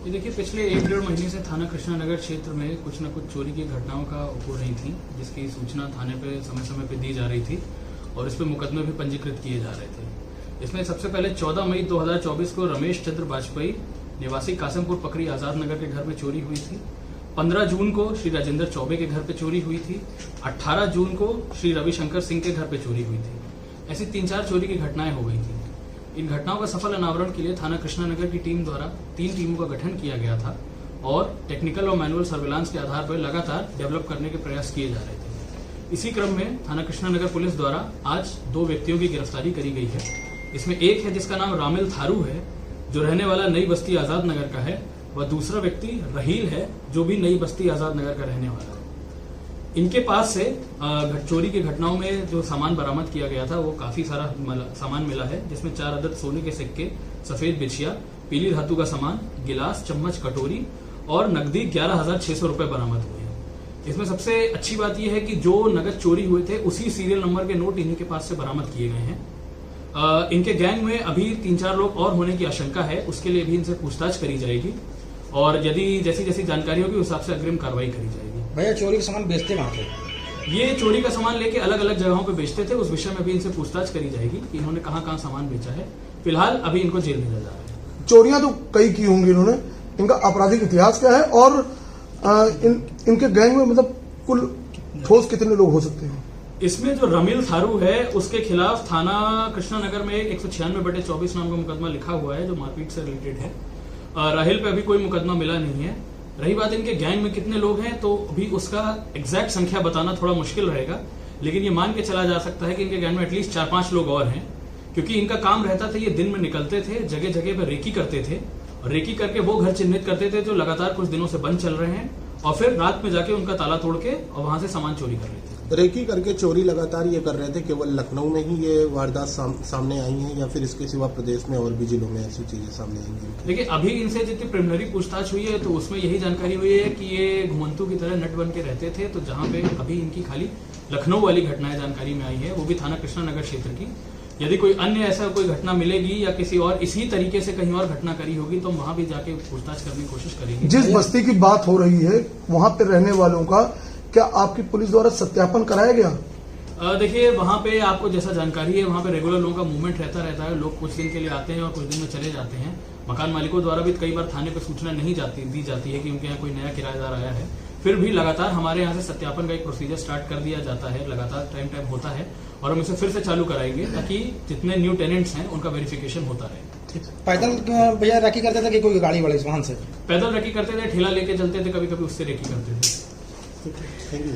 ये देखिए, पिछले 1-1.5 महीने से थाना कृष्णा नगर क्षेत्र में कुछ न कुछ चोरी की घटनाओं का हो रही थी, जिसकी सूचना थाने पे समय समय पे दी जा रही थी और इस पे मुकदमे भी पंजीकृत किए जा रहे थे। इसमें सबसे पहले 14 मई 2024 को रमेश चंद्र वाजपेयी निवासी कासिमपुर पकड़ी आजाद नगर के घर में चोरी हुई थी। 15 जून को श्री राजेंद्र चौबे के घर पे चोरी हुई थी। 18 जून को श्री रविशंकर सिंह के घर पे चोरी हुई थी। ऐसी 3-4 चोरी की घटनाएं हो गई थी। इन घटनाओं का सफल अनावरण के लिए थाना कृष्णा नगर की टीम द्वारा 3 टीमों का गठन किया गया था और टेक्निकल और मैनुअल सर्विलांस के आधार पर लगातार डेवलप करने के प्रयास किए जा रहे थे। इसी क्रम में थाना कृष्णा नगर पुलिस द्वारा आज 2 व्यक्तियों की गिरफ्तारी करी गई है। इसमें एक है जिसका नाम रामिल थारू है, जो रहने वाला नई बस्ती आजाद नगर का है, वह दूसरा व्यक्ति रहील है, जो भी नई बस्ती आजाद नगर का रहने वाला है। इनके पास से चोरी की घटनाओं में जो सामान बरामद किया गया था वो काफी सारा सामान मिला है, जिसमें 4 अदद सोने के सिक्के, सफेद बिछिया, पीली धातु का सामान, गिलास, चम्मच, कटोरी और नकदी 11,600 रुपए बरामद हुए हैं। इसमें सबसे अच्छी बात यह है कि जो नगद चोरी हुए थे उसी सीरियल नंबर के नोट इन्हीं के पास से बरामद किए गए हैं। इनके गैंग में अभी 3-4 लोग और होने की आशंका है, उसके लिए भी इनसे पूछताछ करी जाएगी और यदि जैसी जैसी जानकारी होगी उस हिसाब से अग्रिम कार्रवाई करी जाएगी। भैया, चोरी का सामान बेचते वहां पे? ये चोरी का सामान लेके अलग अलग जगहों पे बेचते थे, उस विषय में भी इनसे पूछताछ करी जाएगी कि इन्होंने कहां कहां सामान बेचा है। फिलहाल अभी इनको जेल भेजा जा रहा है। चोरियां तो कई की होंगी इन्होंने, इनका आपराधिक इतिहास क्या है और इनके गैंग में मतलब कुल ठोस कितने लोग हो सकते हैं? इसमें जो रमील थारू है उसके खिलाफ थाना कृष्णा नगर में 196/24 नाम का मुकदमा लिखा हुआ है, जो मारपीट से रिलेटेड है। राहिल पे अभी कोई मुकदमा मिला नहीं है। रही बात इनके गैंग में कितने लोग हैं, तो अभी उसका एग्जैक्ट संख्या बताना थोड़ा मुश्किल रहेगा, लेकिन ये मान के चला जा सकता है कि इनके गैंग में एटलीस्ट 4-5 लोग और हैं, क्योंकि इनका काम रहता था, ये दिन में निकलते थे, जगह जगह पर रेकी करते थे और रेकी करके वो घर चिन्हित करते थे जो लगातार कुछ दिनों से बंद चल रहे हैं और फिर रात में जाके उनका ताला तोड़ के और वहां से सामान चोरी कर रहे थे। रेकी करके चोरी लगातार ये कर रहे थे। केवल लखनऊ में ही ये वारदात सामने आई है या फिर इसके सिवा प्रदेश में और भी जिलों में ऐसी चीजें सामने आई हैं? देखिए, अभी इनसे जितनी प्रिलिमिनरी पूछताछ हुई है तो उसमें यही जानकारी हुई है कि ये घुमंतू की तरह नट बन के रहते थे। तो जहां पे अभी इनकी खाली लखनऊ वाली घटनाएं जानकारी में आई है, वो भी थाना कृष्णा नगर क्षेत्र की। यदि कोई अन्य ऐसा कोई घटना मिलेगी या किसी और इसी तरीके से कहीं और घटना करी होगी तो वहां भी जाके पूछताछ करने की कोशिश करेंगे। जिस बस्ती की बात हो रही है वहां पर रहने वालों का क्या आपकी पुलिस द्वारा सत्यापन कराया गया? देखिए, वहां पे आपको जैसा जानकारी है, वहां पे रेगुलर लोगों का मूवमेंट रहता है। लोग कुछ दिन के लिए आते हैं और कुछ दिन में चले जाते हैं। मकान मालिकों द्वारा भी कई बार थाने पे सूचना नहीं दी जाती है कि उनके यहाँ कोई नया किराएदार आया है। फिर भी लगातार हमारे यहाँ से सत्यापन का एक प्रोसीजर स्टार्ट कर दिया जाता है, लगातार टाइम होता है और हम इसे फिर से चालू कराएंगे ताकि जितने न्यू टेनेंट्स हैं उनका वेरिफिकेशन होता रहे। पैदल भैया रेकी करते थे कि कोई गाड़ी वाले वाहन से? पैदल रेकी करते थे, ठेला लेके चलते थे, कभी कभी उससे रेकी करते थे। Thank you.